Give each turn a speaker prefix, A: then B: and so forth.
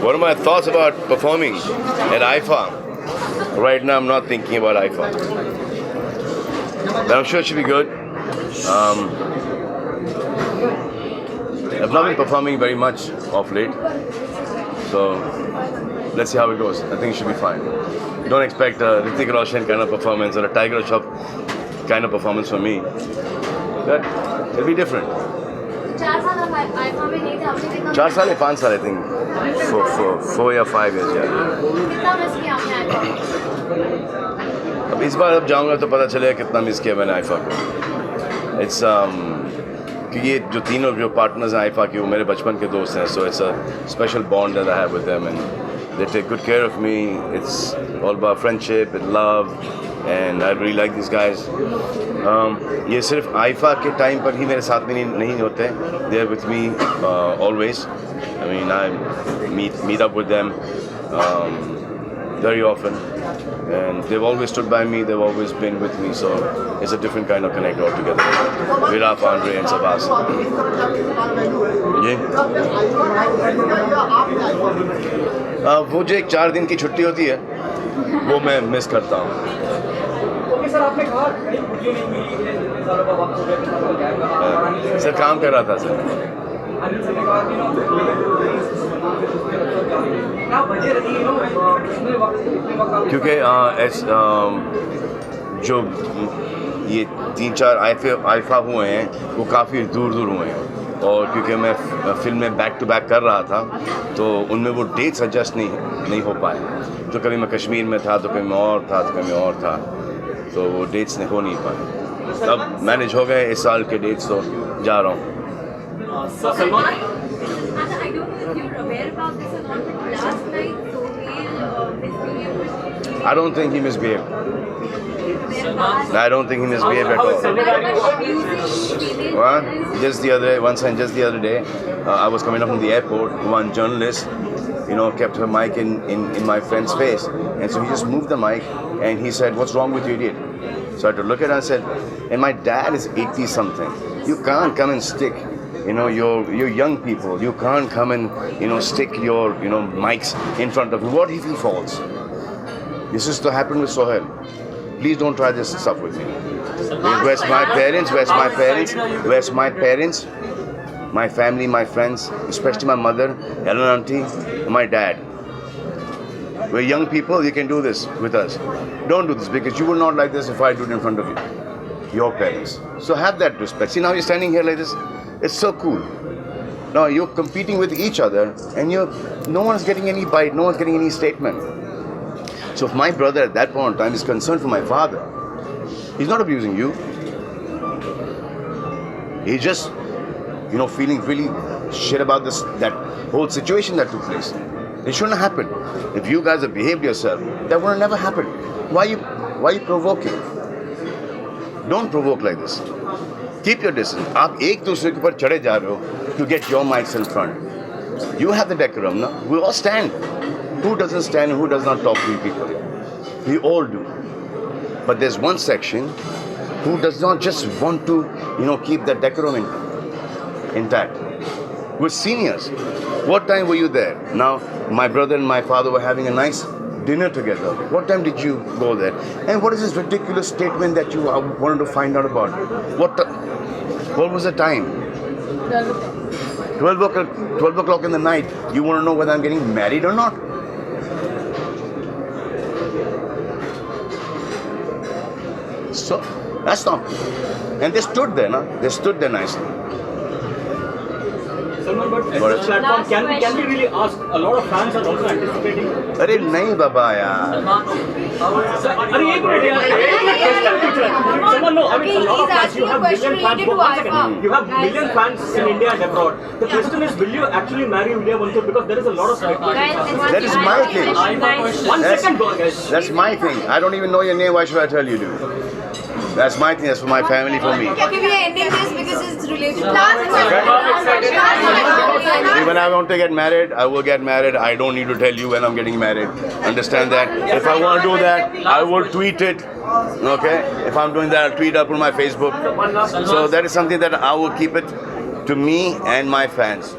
A: What are my thoughts about performing at IFA? Right now, I'm not thinking about IFA. But I'm sure it should be good. I've not been performing very much of late. So, let's see how it goes. I think it should be fine. Don't expect a Hrithik Roshan kind of performance or a Tiger Shroff kind of performance from me. But it'll be different. 4 साल या 5 साल I think. 4 या 5 years, yeah. अब इस बार अब जाऊंगा तो पता चलेगा कितना मिस किया मैंने आइफा को. It's कि ये जो तीनों जो पार्टनर्स हैं आइफा के वो मेरे बचपन के दोस्त हैं. So it's a special bond that I have with them and they take good care of me. It's all about friendship and love and I really like these guys. ये सिर्फ आइफा के टाइम पर ही मेरे साथ में नहीं होते. They are with me always. I mean I meet up with them very often and they've always stood by me. They've always been with me. So it's a different kind of connect altogether. Viraf, Andre and Sabas. ये वो जो एक 4 दिन की छुट्टी होती है वो मैं मिस करता हूँ. सर काम कर रहा था सर. क्योंकि जो ये 3-4 आइफा हुए हैं वो काफ़ी दूर हुए हैं और क्योंकि मैं फिल्म में बैक टू बैक कर रहा था तो उनमें वो डेट्स एडजस्ट नहीं हो पाए. तो कभी मैं कश्मीर में था तो कभी मैं और था तो कभी और था तो वो डेट्स हो नहीं पाए. अब मैनेज हो गए इस साल के डेट्स तो जा रहा हूँ. I don't think he misbehaved. I don't think he misbehaved at all. Well, just the other day, I was coming up from the airport. One journalist, kept her mic in my friend's face, and so he just moved the mic and he said, "What's wrong with you, idiot?" So I had to look at her and said, "And my dad is 80 something. You can't come and stick." You're young people. You can't come and stick your mics in front of you. What if he falls? This is to happen with Sohail. Please don't try this stuff with me. Where's my parents? Where's my parents? My family, my friends, especially my mother, Helen auntie, and my dad. We're young people. You can do this with us. Don't do this because you will not like this if I do it in front of you. Your parents. So have that respect. See, now you're standing here like this. It's so cool. Now you're competing with each other and no one's getting any bite, no one's getting any statement. So if my brother at that point in time is concerned for my father, he's not abusing you. He's just, feeling really shit about that whole situation that took place. It shouldn't have happened. If you guys have behaved yourself, that would have never happened. Why are you provoking? Don't provoke like this. Keep your distance. आप एक दूसरे के ऊपर चढ़े जा रहे हो to get your mics in front. You have the decorum, no? We all stand. Who doesn't stand and who does not talk to people? We all do. But there's one section who does not just want to, keep that decorum intact. We're seniors. What time were you there? Now, my brother and my father were having a nice dinner together. What time did you go there? And what is this ridiculous statement that you wanted to find out about? What was the time? 12 o'clock in the night. You want to know whether I'm getting married or not? So, that's not. And they stood there, no? They stood there nicely.
B: Salman, but at this platform, can we really ask? A lot of fans are also anticipating.
A: अरे नहीं बाबा यार.
B: अरे एक minute यार. Salman, no. I mean, a lot of fans. You have million fans. Once again, you have million fans in India and abroad. The question is, will you actually marry Vidya Bansal? Because there is a lot of speculation.
A: That is my thing.
B: 1 second, guys.
A: That's my thing. I don't even know your name. Why should I tell you, dude? That's my thing. That's for my family, for me.
C: Can we end this because it's related to
A: When I want to get married, I will get married. I don't need to tell you when I'm getting married. Understand that? If I want to do that, I will tweet it. Okay? If I'm doing that, I'll tweet up on my Facebook. So that is something that I will keep it to me and my fans.